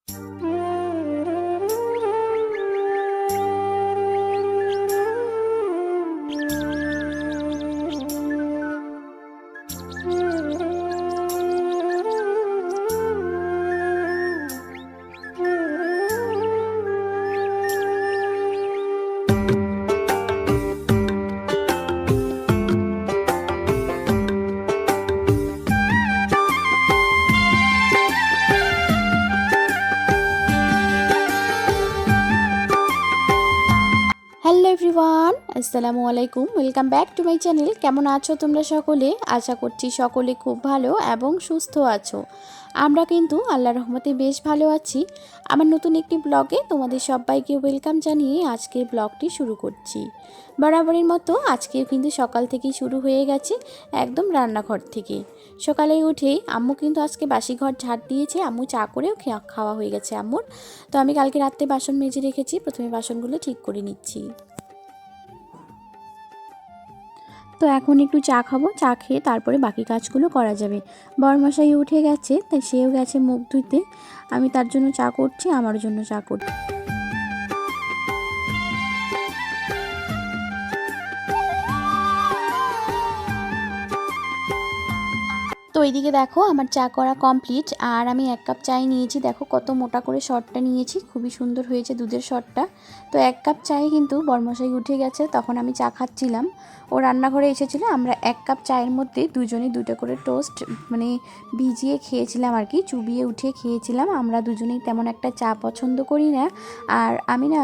Hello everyone, আসসালামু আলাইকুম। Welcome back to my channel. কেমন আছো তোমরা সকলে? আশা করছি সকলে খুব ভালো এবং সুস্থ আছো। আমরা কিন্তু আল্লাহর রহমতে বেশ ভালো আছি। আমার নতুন একটি ব্লগে তোমাদের সবাইকে ওয়েলকাম জানিয়ে আজকের ব্লগটি শুরু করছি। বরাবরের মতো আজকেও কিন্তু সকাল থেকেই শুরু হয়ে গেছে, একদম রান্নাঘর থেকে। সকালে উঠে আম্মু কিন্তু আজকে বাসি ঘর ঝাড় দিয়েছে, আম্মু চা করেও খাওয়া হয়ে গেছে আম্মুর। তো আমি কালকে রাত্রে বাসন মেজে রেখেছি, প্রথমে বাসনগুলো ঠিক করে নিচ্ছি। তো এখন একটু চা খাবো, চা খেয়ে তারপরে বাকি কাজগুলো করা যাবে। বরমশাই উঠে গেছে, তাই সেও গেছে মুখ ধুইতে। আমি তার জন্য চা করছি, আমার জন্য চা করছি। তো এইদিকে দেখো আমার চা করা কমপ্লিট, আর আমি 1 কাপ চাই নিয়েছি। দেখো কত মোটা করে শটটা নিয়েছি, খুবই সুন্দর হয়েছে দুধের শটটা। তো 1 কাপ চায়ে কিন্তু বরমশাই উঠে গেছে, তখন আমি চা খাচ্ছিলাম। ও রান্নাঘরে এসেছিলো, আমরা 1 কাপ চায়ের মধ্যে দুজনে 2টা করে টোস্ট মানে ভিজিয়ে খেয়েছিলাম আর কি, চুবিয়ে উঠে খেয়েছিলাম। আমরা দুজনেই তেমন একটা চা পছন্দ করি না, আর আমি না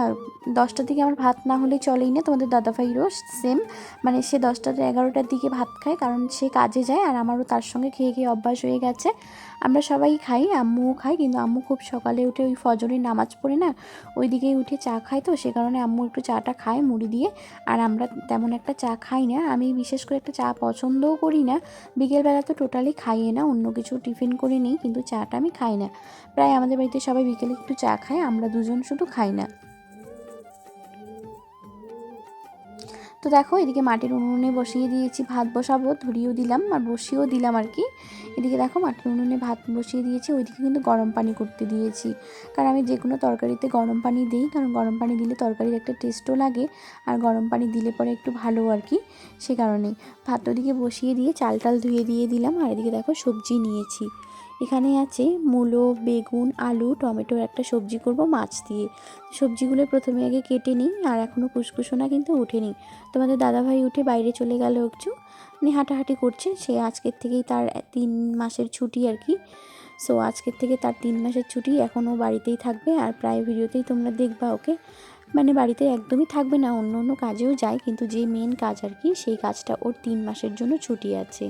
10টার দিকে আমার ভাত না হলে চলেই না। তোমাদের দাদাভাইরও সেম, মানে সে 10টা 11টার দিকে ভাত খায়, কারণ সে কাজে যায়, আর আমারও তার সঙ্গে খেয়ে খেয়ে অভ্যাস হয়ে গেছে। আমরা সবাই খাই, আম্মুও খাই, কিন্তু আম্মু খুব সকালে উঠে ওই ফজরের নামাজ পড়ে না, ওই দিকেই উঠে চা খায়। তো সে কারণে আম্মু একটু চাটা খায় মুড়ি দিয়ে, আর আমরা তেমন একটা চা খাই না। আমি বিশেষ করে একটা চা পছন্দও করি না, বিকেলবেলা তো টোটালি খাইয়ে না, অন্য কিছু টিফিন করে নিই, কিন্তু চাটা আমি খাই না। প্রায় আমাদের বাড়িতে সবাই বিকেলে একটু চা খায়, আমরা দুজন শুধু খাই না। তো দেখো এদিকে মাটির উনুনে বসিয়ে দিয়েছি, ভাত বসাবো, ধরিয়েও দিলাম আর বসিয়েও দিলাম আর কি। এদিকে দেখো মাটির উনুনে ভাত বসিয়ে দিয়েছি, ওইদিকে কিন্তু গরম পানি করতে দিয়েছি, কারণ আমি যে কোনো তরকারিতে গরম পানি দিই, কারণ গরম পানি দিলে তরকারির একটা টেস্টও লাগে, আর গরম পানি দিলে পরে একটু ভালো আর কি। সে কারণেই ভাত ওদিকে বসিয়ে দিয়ে চাল টাল ধুয়ে দিয়ে দিলাম। আর এদিকে দেখো সবজি নিয়েছি, এখানে আছে মূলো, বেগুন, আলু, টমেটোর একটা সবজি করব মাছ দিয়ে। সবজিগুলো প্রথমে আগে কেটে নিই, আর এখনও কুসকুসোনা কিন্তু উঠেনি। তোমাদের দাদাভাই উঠে বাইরে চলে গেল একটু, মানে হাঁটাহাঁটি করছে। সে আজকের থেকেই তার 3 মাসের ছুটি আর কি। সো আজকের থেকে তার 3 মাসের ছুটি, এখনও বাড়িতেই থাকবে, আর প্রায় ভিডিওতেই তোমরা দেখবা ওকে। মানে বাড়িতে একদমই থাকবে না, অন্য অন্য কাজেও যায়, কিন্তু যে মেন কাজ আর কি, সেই কাজটা ওর 3 মাসের জন্য ছুটি আছে।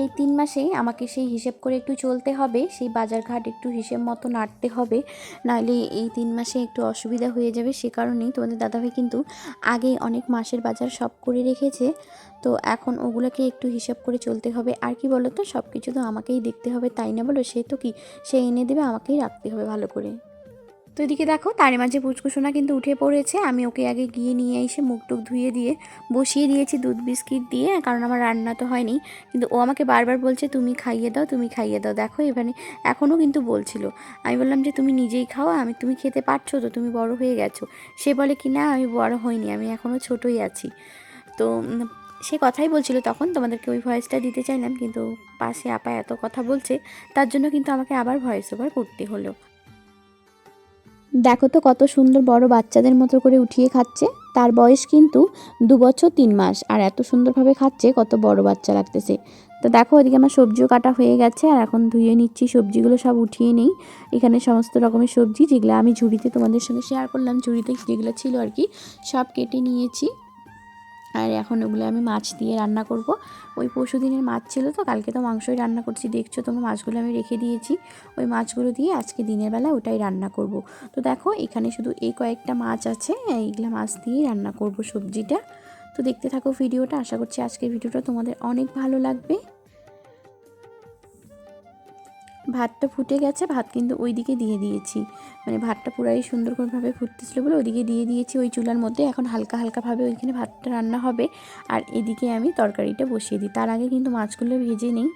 এই 3 মাসেই আমাকে সেই হিসেব করে একটু চলতে হবে, সেই বাজারঘাট একটু হিসেব মতো নাড়তে হবে, নাহলে এই 3 মাসে একটু অসুবিধা হয়ে যাবে। সে কারণেই তোমাদের দাদাভাই কিন্তু আগে অনেক মাসের বাজার সব করে রেখেছে, তো এখন ওগুলোকে একটু হিসাব করে চলতে হবে। আর কি বলো তো, সব কিছু তো আমাকেই দেখতে হবে, তাই না বলো? সে তো কি, সে এনে দেবে, আমাকেই রাখতে হবে ভালো করে। তো এদিকে দেখো তার মাঝে পুচকুসোনা কিন্তু উঠে পড়েছে, আমি ওকে আগে গিয়ে নিয়ে এসে মুখ টুক ধুয়ে দিয়ে বসিয়ে দিয়েছি দুধ বিস্কিট দিয়ে, কারণ আমার রান্না তো হয়নি। কিন্তু ও আমাকে বারবার বলছে তুমি খাইয়ে দাও, তুমি খাইয়ে দাও। দেখো এখানে এখনও কিন্তু বলছিল। আমি বললাম যে তুমি নিজেই খাও, তুমি খেতে পারছো তো, তুমি বড় হয়ে গেছো। সে বলে কি না আমি বড় হইনি, আমি এখনও ছোটই আছি। তো সে কথাই বলছিল তখন, তোমাদেরকে ওই ভয়েসটা দিতে চাইলাম, কিন্তু পাশে আপা এত কথা বলছে, তার জন্য কিন্তু আমাকে আবার ভয়েস ওভার করতে হলো। দেখো তো কত সুন্দর বড় বাচ্চাদের মতো করে উঠিয়ে খাচ্ছে। তার বয়স কিন্তু 2 বছর 3 মাস, আর এত সুন্দরভাবে খাচ্ছে, কত বড় বাচ্চা লাগতেছে। তো দেখো ওইদিকে আমার সবজিও কাটা হয়ে গেছে, আর এখন ধুয়ে নিচ্ছি, সবজিগুলো সব উঠিয়ে নিই। এখানে সমস্ত রকমের সবজি যেগুলো আমি ঝুড়িতে তোমাদের সঙ্গে শেয়ার করলাম, ঝুড়িতে যেগুলো ছিল আর কি, সব কেটে নিয়েছি। আর এখন ওগুলো আমি মাছ দিয়ে রান্না করব। ওই পরশুদিনের মাছ ছিল, তো কালকে তো মাংসই রান্না করছি, দেখছো তোমরা মাছগুলো আমি রেখে দিয়েছি। ওই মাছগুলো দিয়ে আজকে দিনের বেলা ওটাই রান্না করব। তো দেখো এখানে শুধু এই কয়েকটা মাছ আছে, এইগুলো মাছ দিয়েই রান্না করব সবজিটা। তো দেখতে থাকো ভিডিওটা, আশা করছি আজকের ভিডিওটা তোমাদের অনেক ভালো লাগবে। ভাতটা ফুটে গেছে, ভাত কিন্তু ওই দিকে দিয়ে দিয়েছি, মানে ভাতটা পুরাই সুন্দরভাবে ফুটতেছিল বলে ওইদিকে দিয়ে দিয়েছি ওই চুলার মধ্যে। এখন হালকা হালকাভাবে ওইখানে ভাতটা রান্না হবে, আর এদিকে আমি তরকারিটা বসিয়ে দিই। তার আগে কিন্তু মাছগুলো ভেজে নেই,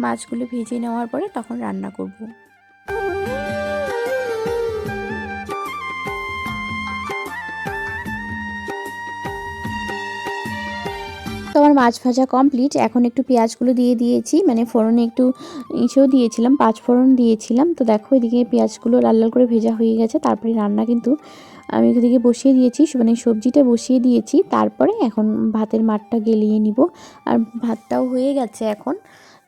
মাছগুলো ভেজে নেওয়ার পরে তখন রান্না করব। তো আমার মাছ ভাজা কমপ্লিট। এখন একটু পেঁয়াজগুলো দিয়ে দিয়েছি, মানে ফোড়নে একটু ইসেও দিয়েছিলাম, 5 ফোড়ন দিয়েছিলাম। তো দেখো এদিকে পেঁয়াজগুলো লাল লাল করে ভেজা হয়ে গেছে। তারপরে রান্না কিন্তু আমি এদিকে বসিয়ে দিয়েছি, মানে সবজিটা বসিয়ে দিয়েছি। তারপরে এখন ভাতের মাঠটা গেলিয়ে নিব। আর ভাতটাও হয়ে গেছে এখন।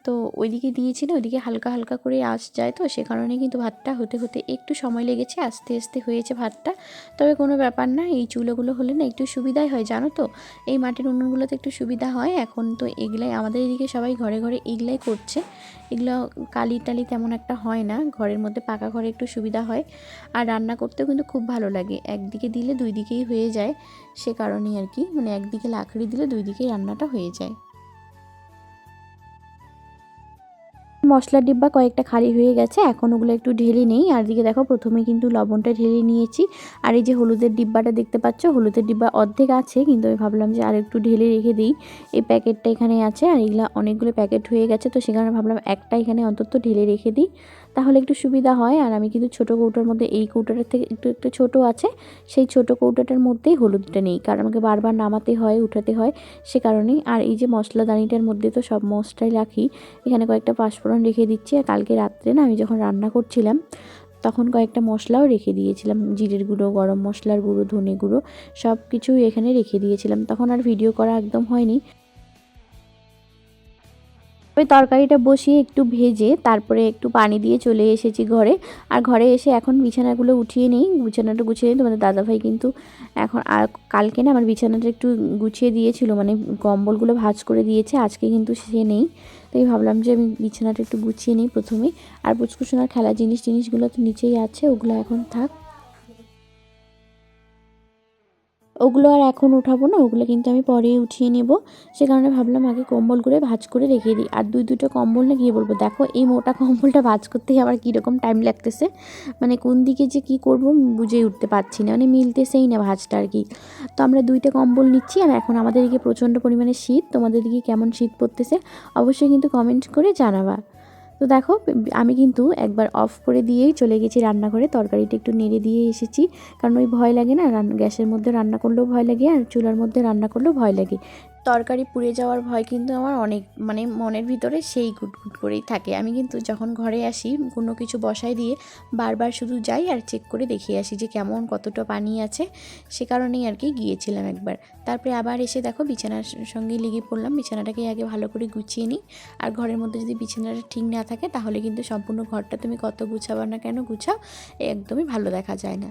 তো ওইদিকে দিয়েছি না, ওইদিকে হালকা হালকা করে আঁচ যায়, তো সে কারণে কিন্তু ভাতটা হতে হতে একটু সময় লেগেছে, আস্তে আস্তে হয়েছে ভাতটা। তবে কোনো ব্যাপার না, এই চুলোগুলো হলে না একটু সুবিধাই হয় জানো তো, এই মাটির উনুনগুলোতে একটু সুবিধা হয়। এখন তো এগুলাই আমাদের এদিকে সবাই ঘরে ঘরে এগুলাই করছে। এগুলো কালি টালি তেমন একটা হয় না, ঘরের মধ্যে পাকা ঘরে একটু সুবিধা হয়। আর রান্না করতেও কিন্তু খুব ভালো লাগে, একদিকে দিলে দুই দিকেই হয়ে যায়। সে কারণেই আর কি, মানে একদিকে লাকড়ি দিলে দুই দিকেই রান্নাটা হয়ে যায়। মশলার ডিব্বা কয়েকটা খালি হয়ে গেছে, এখন ওগুলো একটু ঢেলে নেই। আর দিকে দেখো প্রথমে কিন্তু লবণটা ঢেলে নিয়েছি। আর এই যে হলুদের ডিব্বাটা দেখতে পাচ্ছ, হলুদের ডিব্বা অর্ধেক আছে, কিন্তু আমি ভাবলাম যে আর একটু ঢেলে রেখে দিই। এই প্যাকেটটা এখানে আছে, আর এগুলো অনেকগুলো প্যাকেট হয়ে গেছে, তো সেখানে ভাবলাম একটা এখানে অন্তত ঢেলে রেখে দিই, তাহলে একটু সুবিধা হয়। আর আমি কিন্তু ছোটো কৌটার মধ্যে, এই কৌটাটার থেকে একটু একটু ছোটো আছে, সেই ছোটো কৌটাটার মধ্যেই হলুদটা নেই, কারণ আমাকে বারবার নামাতে হয়, উঠাতে হয়, সে কারণেই। আর এই যে মশলাদানিটার মধ্যে তো সব মশলাই রাখি, এখানে কয়েকটা পাঁচফোড়ন রেখে দিচ্ছি। আর কালকে রাত্রে না আমি যখন রান্না করছিলাম তখন কয়েকটা মশলাও রেখে দিয়েছিলাম, জিরের গুঁড়ো, গরম মশলার গুঁড়ো, ধনে গুঁড়ো, সব কিছুই এখানে রেখে দিয়েছিলাম। তখন আর ভিডিও করা একদম হয়নি। ওই তরকারিটা বসিয়ে একটু ভেজে তারপরে একটু পানি দিয়ে চলে এসেছি ঘরে। আর ঘরে এসে এখন বিছানাগুলো উঠিয়ে নিই, বিছানাটা গুছিয়ে নিই। তোমাদের দাদাভাই কিন্তু এখন, আর কালকে না আমার বিছানাটা একটু গুছিয়ে দিয়েছিল, মানে কম্বলগুলো ভাঁজ করে দিয়েছে, আজকে কিন্তু সে নেই। তাই ভাবলাম যে আমি বিছানাটা একটু গুছিয়ে নিই প্রথমে। আর পুচকুসোনার খেলার জিনিসগুলো তো নিচেই আছে, ওগুলো এখন থাক, ওগুলো আর এখন উঠাবো না, ওগুলো কিন্তু আমি পরে উঠিয়ে নেব। সে কারণে ভাবলাম আগে কম্বলগুলো ভাঁজ করে রেখে দিই। আর দুটো কম্বল না গিয়ে বলবো, দেখো এই মোটা কম্বলটা ভাঁজ করতেই আবার কীরকম টাইম লাগতেছে, মানে কোন দিকে যে কি করব বুঝেই উঠতে পারছি না, মানে মিলতেছেই না ভাঁজটা আর কি। তো আমরা 2টা কম্বল নিচ্ছি। আর এখন আমাদের দিকে প্রচণ্ড পরিমাণে শীত, তোমাদের দিকে কেমন শীত পড়তেছে অবশ্যই কিন্তু কমেন্ট করে জানাবা। তো দেখো আমি কিন্তু একবার অফ করে দিয়েই চলে গেছি রান্নাঘরে, তরকারিটা একটু নেড়ে দিয়ে এসেছি, কারণ ওই ভয় লাগে না, গ্যাসের মধ্যে রান্না করলেও ভয় লাগে আর চুলার মধ্যে রান্না করলেও ভয় লাগে। তরকারি পুড়ে যাওয়ার ভয় কিন্তু আমার অনেক, মানে মনের ভিতরে সেই গুটগুট করেই থাকে। আমি কিন্তু যখন ঘরে আসি কোনো কিছু বসায় দিয়ে বারবার শুধু যাই আর চেক করে দেখিয়ে আসি যে কেমন কতটা পানি আছে, সে কারণেই আর কি গিয়েছিলাম একবার। তারপরে আবার এসে দেখো বিছানার সঙ্গে লেগে পড়লাম, বিছানাটাকে আগে ভালো করে গুছিয়ে নিই। আর ঘরের মধ্যে যদি বিছানাটা ঠিক না থাকে তাহলে কিন্তু সম্পূর্ণ ঘরটা তুমি কত গুছাবা না কেন গুছাও, একদমই ভালো দেখা যায় না।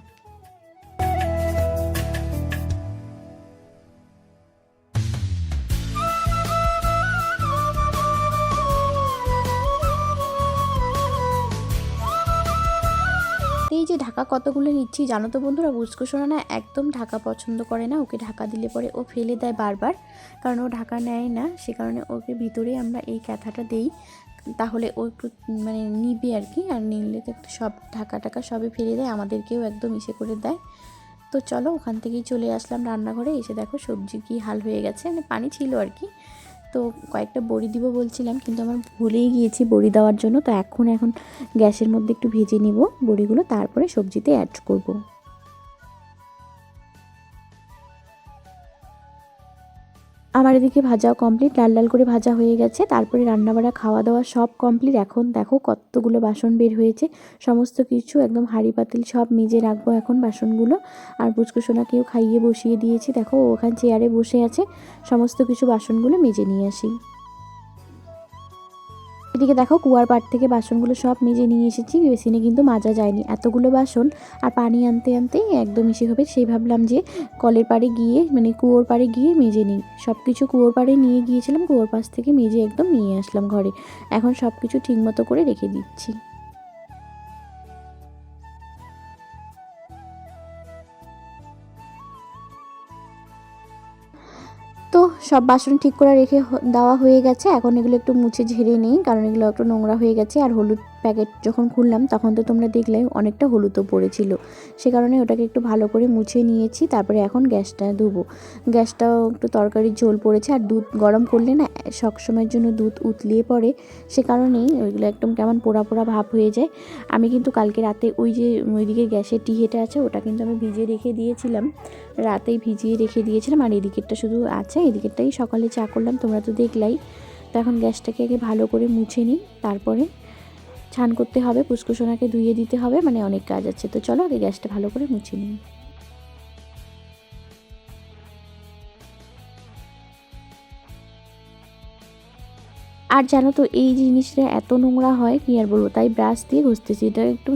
এই যে ঢাকা কতগুলো নিচ্ছি জানো তো বন্ধুরা, বুঝকোশোনা না একদম ঢাকা পছন্দ করে না, ওকে ঢাকা দিলে পরে ও ফেলে দেয় বারবার, কারণ ও ঢাকা নেয় না। সে কারণে ওকে ভিতরে আমরা এই ক্যাথাটা দেই, তাহলে ও একটু মানে নিবে আর কি। আর নিলে তো একটু সব ঢাকা টাকা সবই ফেলে দেয়, আমাদেরকেও একদম ইসে করে দেয়। তো চলো ওখান থেকেই চলে আসলাম রান্নাঘরে, এসে দেখো সবজি কি হাল হয়ে গেছে, মানে পানি ছিল আর কি। তো কয়েকটা বড়ি দিব বলছিলাম, কিন্তু আমার ভুলেই গিয়েছি বড়ি দেওয়ার জন্য। তো এখন গ্যাসের মধ্যে একটু ভেজে নিব বড়িগুলো, তারপরে সবজিতে অ্যাড করব। আমার এদিকে ভাজাও কমপ্লিট, লাল লাল করে ভাজা হয়ে গেছে। তারপরে রান্নাবাড়া খাওয়া দাওয়া সব কমপ্লিট। এখন দেখো কতগুলো বাসন বের হয়েছে, সমস্ত কিছু একদম হাঁড়ি পাতিল সব মেজে রাখবো এখন বাসনগুলো। আর পুচকুসোনাকেও খাইয়ে বসিয়ে দিয়েছি, দেখো ও ওখানে চেয়ারে বসে আছে, সমস্ত কিছু বাসনগুলো মেজে নিয়ে আসি। এদিকে দেখো কুয়ার পাড় থেকে বাসনগুলো সব মেজে নিয়ে এসেছি, বেসিনে কিন্তু মাজা যায়নি এতগুলো বাসন। আর পানি আনতে আনতেই একদম ইসে হবে, সেই ভাবলাম যে কলের পাড়ে গিয়ে, মানে কুয়োর পাড়ে গিয়ে মেজে নিই। সব কিছু কুয়োর পাড়ে নিয়ে গিয়েছিলাম, কুয়োর পাশ থেকে মেজে একদম নিয়ে আসলাম ঘরে। এখন সব কিছু ঠিকমতো করে রেখে দিচ্ছি। তো সব বাসন ঠিক করে রেখে দেওয়া হয়ে গেছে, এখন এগুলো একটু মুছে ঝেড়ে নিই, কারণ এগুলো একটু নোংরা হয়ে গেছে। আর হলুদ প্যাকেট যখন খুললাম তখন তো তোমরা দেখলে অনেকটা হলুদও পড়েছিল, সে কারণে ওটাকে একটু ভালো করে মুছে নিয়েছি। তারপরে এখন গ্যাসটা ধুবো। গ্যাসটাও একটু তরকারির ঝোল পড়েছে, আর দুধ গরম করলে না সবসময়ের জন্য দুধ উতলিয়ে পড়ে, সে কারণেই ওইগুলো একদম কেমন পোড়া পোড়া ভাব হয়ে যায়। আমি কিন্তু কালকে রাতে ওই যে ওইদিকে গ্যাসের টিহেটা আছে ওটা কিন্তু আমি ভিজিয়ে রেখে দিয়েছিলাম, রাতেই ভিজিয়ে রেখে দিয়েছিলাম। আর এদিকেরটা শুধু আছে, এদিকেরটাই সকালে চা করলাম, তোমরা তো দেখলাই। তো এখন গ্যাসটাকে আগে ভালো করে মুছে নিই, তারপরে ছান করতে হবে, পুষ্কুসোনাকে ধুইয়ে দিতে হবে, মানে অনেক কাজ আছে। তো চলো আগে গ্যাসটা ভালো করে মুছে নিই। আর জানো তো এই জিনিসটা এত নোংরা হয় কি আর বলবো, তাই ব্রাশ দিয়ে ঘষতেছি। এটা একটু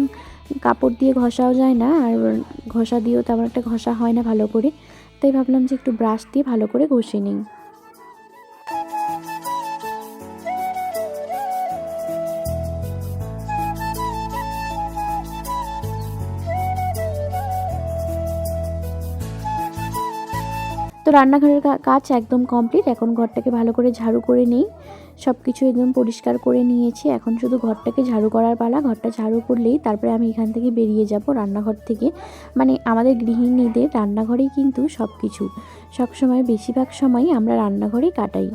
কাপড় দিয়ে ঘষাও যায় না, আর ঘষা দিয়েও তেমন একটা ঘষা হয় না ভালো করে, তাই ভাবলাম যে একটু ব্রাশ দিয়ে ভালো করে ঘষে নিই। তো রান্নাঘরের কাজ একদম কমপ্লিট। এখন ঘরটাকে ভালো করে ঝাড়ু করে নিই, সব কিছু একদম পরিষ্কার করে নিয়েছি। এখন শুধু ঘরটাকে ঝাড়ু করার পালা। ঘরটা ঝাড়ু করলেই তারপরে আমি এখান থেকে বেরিয়ে যাব রান্নাঘর থেকে। মানে আমাদের গৃহিণীদের রান্নাঘরেই কিন্তু সব কিছু, সবসময় বেশিরভাগ সময়ই আমরা রান্নাঘরেই কাটাই।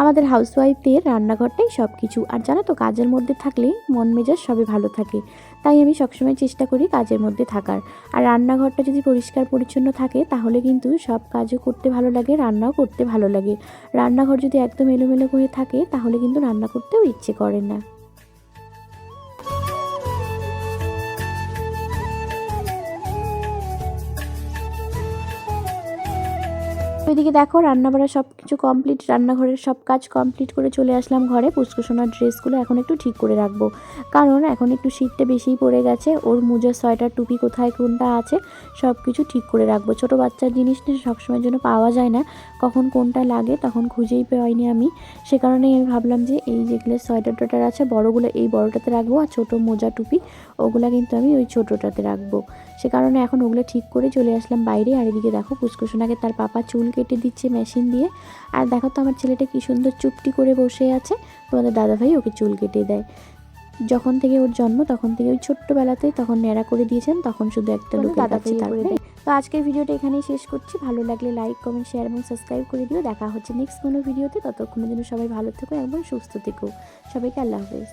আমাদের হাউসওয়াইফদের রান্নাঘরটাই সব কিছু। আর জানো তো কাজের মধ্যে থাকলে মন মেজাজ সবই ভালো থাকে, তাই আমি সবসময় চেষ্টা করি কাজের মধ্যে থাকার। আর রান্নাঘরটা যদি পরিষ্কার পরিচ্ছন্ন থাকে তাহলে কিন্তু সব কাজও করতে ভালো লাগে, রান্নাও করতে ভালো লাগে। রান্নাঘর যদি একদম এলোমেলো হয়ে থাকে তাহলে কিন্তু রান্না করতেও ইচ্ছে করে না। ওইদিকে দেখো রান্নাবাড়া সব কিছু কমপ্লিট, রান্নাঘরের সব কাজ কমপ্লিট করে চলে আসলাম ঘরে। পুষ্কুসোনার ড্রেসগুলো এখন একটু ঠিক করে রাখবো, কারণ এখন একটু শীতটা বেশিই পড়ে গেছে। ওর মোজা, সোয়েটার, টুপি কোথায় কোনটা আছে সব কিছু ঠিক করে রাখবো। ছোটো বাচ্চার জিনিসটা সবসময়ের জন্য পাওয়া যায় না, কখন কোনটা লাগে তখন খুঁজেই পাইনি আমি। সে কারণেই আমি ভাবলাম যে এই যেগুলো সোয়েটার টোয়েটার আছে বড়োগুলো এই বড়োটাতে রাখবো, আর ছোটো মোজা টুপি ওগুলা কিন্তু আমি ওই ছোটোটাতে রাখবো। সে কারণে এখন ওগুলো ঠিক করে চলে আসলাম বাইরে। আর এদিকে দেখো পুষ্কুসোনাকে তার পাপা চুল কেটে দিচ্ছে মেশিন দিয়ে। আর দেখো তো আমার ছেলেটা কি সুন্দর চুপটি করে বসে আছে, তোমাদের দাদাভাই ওকে চুল কেটে দেয়। যখন থেকে ওর জন্ম তখন থেকে ওই ছোট্টবেলাতেই তখন ন্যাড়া করে দিয়েছেন, তখন শুধু একটা লোকের কাছে তারপরে। তো আজকের ভিডিওটা এখানেই শেষ করছি। ভালো লাগলে লাইক, কমেন্ট, শেয়ার এবং সাবস্ক্রাইব করে দিও। দেখা হচ্ছে নেক্সট কোনো ভিডিওতে। ততক্ষণের জন্য সবাই ভালো থেকো এবং সুস্থ থেকো। সবাইকে আল্লাহ হাফেজ।